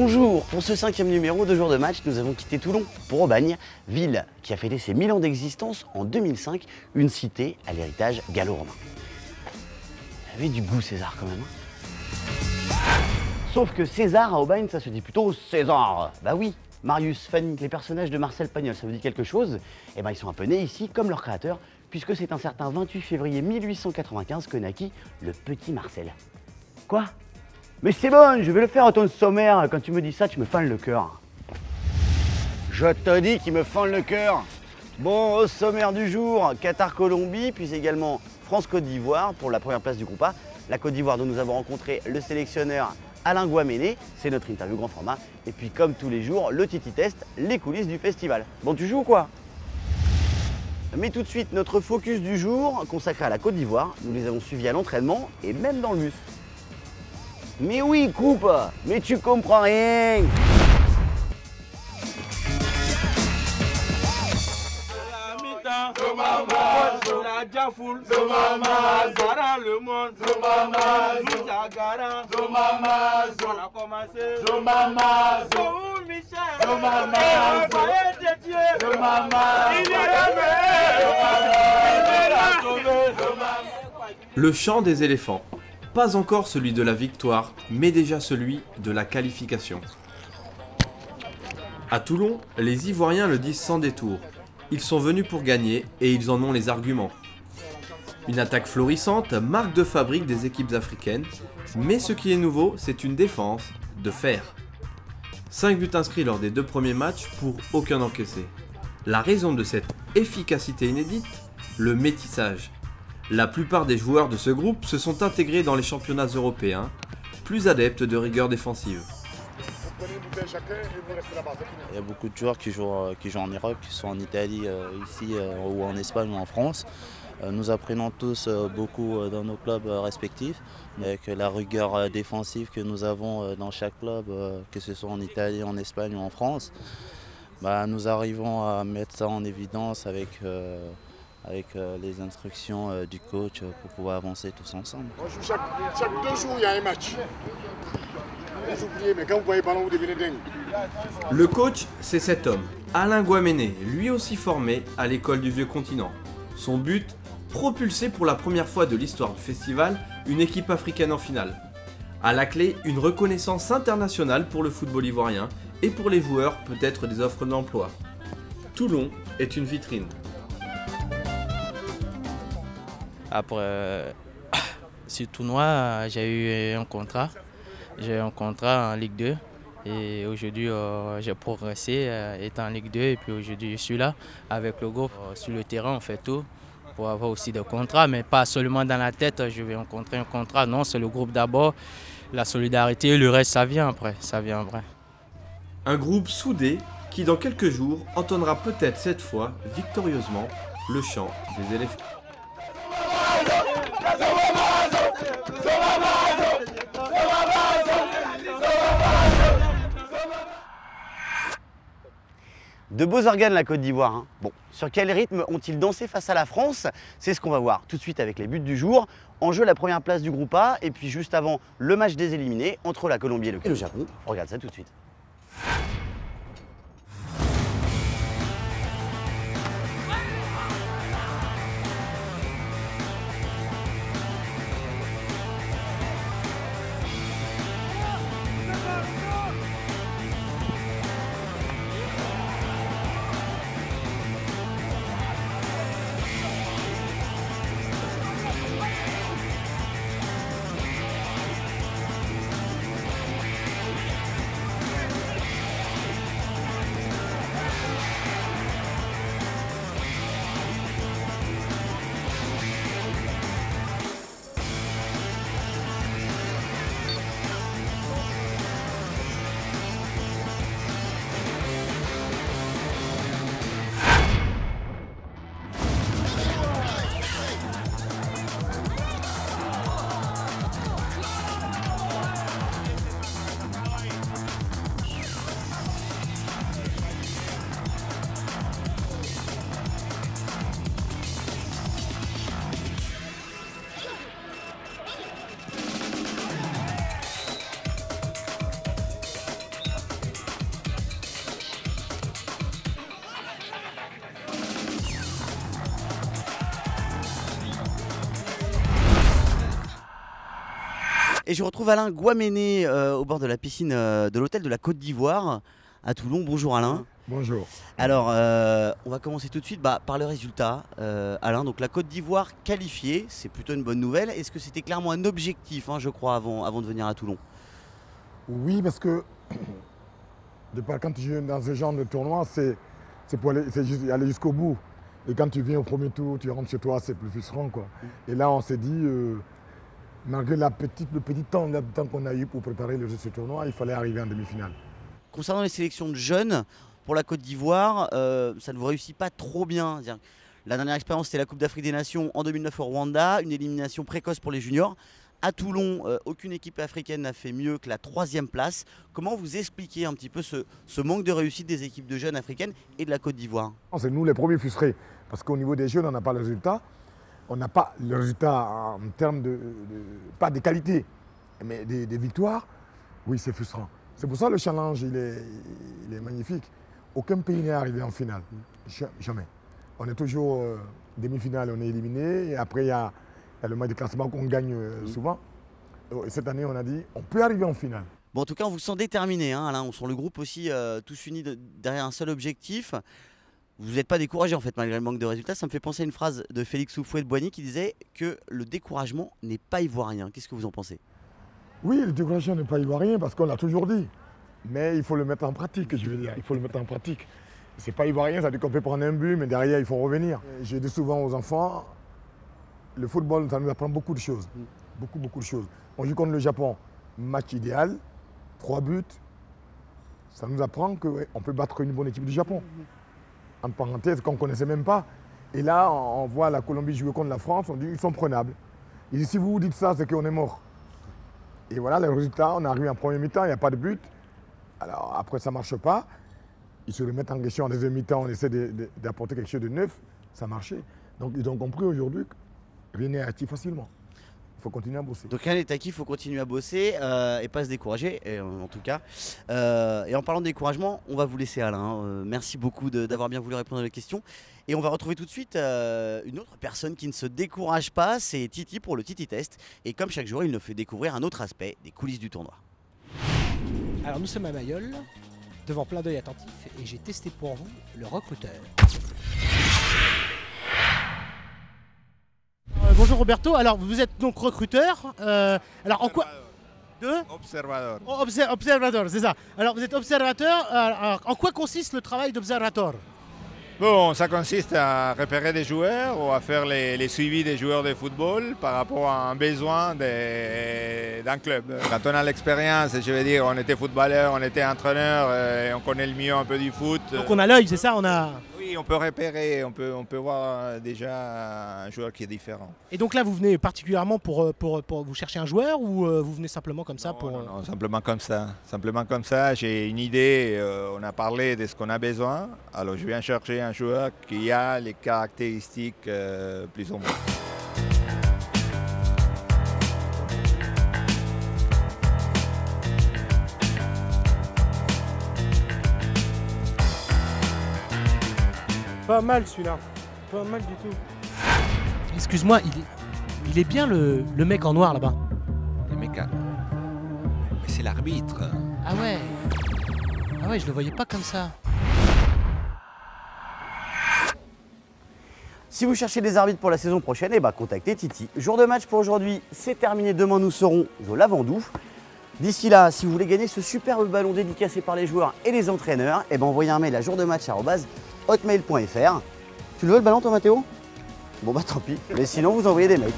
Bonjour, pour ce 5e numéro de Jour de Match, nous avons quitté Toulon pour Aubagne, ville qui a fêté ses 1000 ans d'existence en 2005, une cité à l'héritage gallo-romain. Il avait du goût César quand même. Sauf que César à Aubagne, ça se dit plutôt César. Bah oui, Marius, Fanny, les personnages de Marcel Pagnol, ça vous dit quelque chose? Eh ben ils sont un peu nés ici comme leur créateur, puisque c'est un certain 28 février 1895 que naquit le petit Marcel. Quoi? Mais c'est bon, je vais le faire à ton sommaire. Quand tu me dis ça, tu me fends le cœur. Je te dis qu'il me fend le cœur. Bon, au sommaire du jour, Qatar-Colombie, puis également France-Côte d'Ivoire pour la première place du groupe A. La Côte d'Ivoire dont nous avons rencontré le sélectionneur Alain Guaméné, c'est notre interview grand format. Et puis comme tous les jours, le Titi Test, les coulisses du festival. Bon, tu joues ou quoi? Mais tout de suite, notre focus du jour consacré à la Côte d'Ivoire. Nous les avons suivis à l'entraînement et même dans le bus. Mais oui, coupe! Mais tu comprends rien! Le chant des éléphants. Pas encore celui de la victoire, mais déjà celui de la qualification. À Toulon, les Ivoiriens le disent sans détour. Ils sont venus pour gagner et ils en ont les arguments. Une attaque florissante, marque de fabrique des équipes africaines, mais ce qui est nouveau, c'est une défense de fer. 5 buts inscrits lors des 2 premiers matchs pour aucun encaissé. La raison de cette efficacité inédite, le métissage. La plupart des joueurs de ce groupe se sont intégrés dans les championnats européens, plus adeptes de rigueur défensive. Il y a beaucoup de joueurs qui jouent en Europe, qui sont en Italie, ici ou en Espagne ou en France. Nous apprenons tous beaucoup dans nos clubs respectifs, avec la rigueur défensive que nous avons dans chaque club, que ce soit en Italie, en Espagne ou en France. Nous arrivons à mettre ça en évidence avec les instructions du coach pour pouvoir avancer tous ensemble. Chaque 2 jours, il y a un match. Vous oubliez, mais quand vous voyez le ballon, vous devenez dingue. Le coach, c'est cet homme, Alain Guaméné, lui aussi formé à l'école du Vieux Continent. Son but, propulser pour la première fois de l'histoire du festival une équipe africaine en finale. À la clé, une reconnaissance internationale pour le football ivoirien et pour les joueurs peut-être des offres d'emploi. Toulon est une vitrine. Après ce tournoi, j'ai eu un contrat. J'ai un contrat en Ligue 2 et aujourd'hui j'ai progressé étant en Ligue 2 et puis aujourd'hui je suis là avec le groupe. Sur le terrain on fait tout pour avoir aussi des contrats, mais pas seulement dans la tête, je vais rencontrer un contrat. Non, c'est le groupe d'abord, la solidarité, le reste ça vient après, ça vient après. Un groupe soudé qui dans quelques jours entonnera peut-être cette fois victorieusement le chant des éléphants. De beaux organes la Côte d'Ivoire. Hein. Bon, sur quel rythme ont-ils dansé face à la France? C'est ce qu'on va voir tout de suite avec les buts du jour. En jeu, la première place du groupe A et puis juste avant, le match des éliminés entre la Colombie et le Japon. On regarde ça tout de suite. Et je retrouve Alain Guaméné au bord de la piscine de l'hôtel de la Côte d'Ivoire à Toulon. Bonjour Alain. Bonjour. Alors, on va commencer tout de suite par le résultat. Alain, donc la Côte d'Ivoire qualifiée, c'est plutôt une bonne nouvelle. Est-ce que c'était clairement un objectif, je crois, avant de venir à Toulon? Oui, parce que quand tu joues dans ce genre de tournoi, c'est pour aller jusqu'au bout. Et quand tu viens au premier tour, tu rentres chez toi, c'est plus frustrant, quoi. Et là, on s'est dit, malgré le petit temps qu'on a eu pour préparer ce tournoi, il fallait arriver en demi-finale. Concernant les sélections de jeunes, pour la Côte d'Ivoire, ça ne vous réussit pas trop bien. La dernière expérience, c'était la Coupe d'Afrique des Nations en 2009 au Rwanda, une élimination précoce pour les juniors. À Toulon, aucune équipe africaine n'a fait mieux que la 3e place. Comment vous expliquez un petit peu ce manque de réussite des équipes de jeunes africaines et de la Côte d'Ivoire? C'est nous les premiers frustrés, parce qu'au niveau des jeunes, on n'a pas le résultat. On n'a pas le résultat en termes pas de qualité, mais des victoires. Oui, c'est frustrant. C'est pour ça que le challenge, il est magnifique. Aucun pays n'est arrivé en finale, jamais. On est toujours demi-finale, on est éliminé, et après il y a le match de classement qu'on gagne souvent. Et cette année, on a dit, on peut arriver en finale. Bon, en tout cas, on vous sent déterminé, Alain. On sent le groupe aussi tous unis derrière un seul objectif. Vous n'êtes pas découragé en fait, malgré le manque de résultats. Ça me fait penser à une phrase de Félix Houphouët-Boigny qui disait que le découragement n'est pas ivoirien. Qu'est-ce que vous en pensez? Oui, le découragement n'est pas ivoirien parce qu'on l'a toujours dit. Mais il faut le mettre en pratique, je veux dire. Il faut le mettre en pratique. C'est pas ivoirien, ça veut dire qu'on peut prendre un but, mais derrière, il faut revenir. J'ai dit souvent aux enfants, le football, ça nous apprend beaucoup de choses. Beaucoup de choses. On joue contre le Japon, match idéal, 3 buts. Ça nous apprend qu'on peut battre une bonne équipe du Japon. En parenthèse, qu'on ne connaissait même pas. Et là, on voit la Colombie jouer contre la France, on dit ils sont prenables. Il dit si vous dites ça, c'est qu'on est mort. Et voilà le résultat, on arrive en premier mi-temps, il n'y a pas de but. Alors après, ça ne marche pas. Ils se remettent en question en deuxième mi-temps, on essaie d'apporter quelque chose de neuf, ça marchait. Donc ils ont compris aujourd'hui que rien n'est acquis facilement. Il faut continuer à bosser. Donc rien n'est acquis, il faut continuer à bosser et pas se décourager, en tout cas. Et en parlant de découragement, on va vous laisser Alain. Merci beaucoup d'avoir bien voulu répondre à la question. Et on va retrouver tout de suite une autre personne qui ne se décourage pas, c'est Titi pour le Titi Test. Et comme chaque jour, il nous fait découvrir un autre aspect des coulisses du tournoi. Alors nous sommes à Mayol, devant plein d'œils attentifs, et j'ai testé pour vous le recruteur. Bonjour Roberto, alors vous êtes donc recruteur, alors en quoi... Observateur. Observateur, c'est ça. Alors vous êtes observateur, alors, en quoi consiste le travail d'observateur? Bon, ça consiste à repérer des joueurs ou à faire les suivis des joueurs de football par rapport à un besoin d'un club. Quand on a l'expérience, je veux dire, on était footballeur, on était entraîneur, et on connaît le mieux un peu du foot. Donc on a l'œil, c'est ça, on a... Oui, on peut repérer, on peut voir déjà un joueur qui est différent. Et donc là, vous venez particulièrement pour vous chercher un joueur ou vous venez simplement comme ça non, pour... Non, simplement comme ça. Simplement comme ça, j'ai une idée, on a parlé de ce qu'on a besoin. Alors je viens chercher un joueur qui a les caractéristiques plus ou moins. Pas mal celui-là, pas mal du tout. Excuse-moi, il est bien le mec en noir là-bas. Le mec, mais c'est l'arbitre. Ah ouais, je le voyais pas comme ça. Si vous cherchez des arbitres pour la saison prochaine, contactez Titi. Jour de match pour aujourd'hui, c'est terminé. Demain, nous serons au Lavandou. D'ici là, si vous voulez gagner ce superbe ballon dédicacé par les joueurs et les entraîneurs, envoyez un mail à jourdematch@hotmail.fr. Tu le veux le ballon toi Mathéo? Bon tant pis, mais sinon vous envoyez des mails.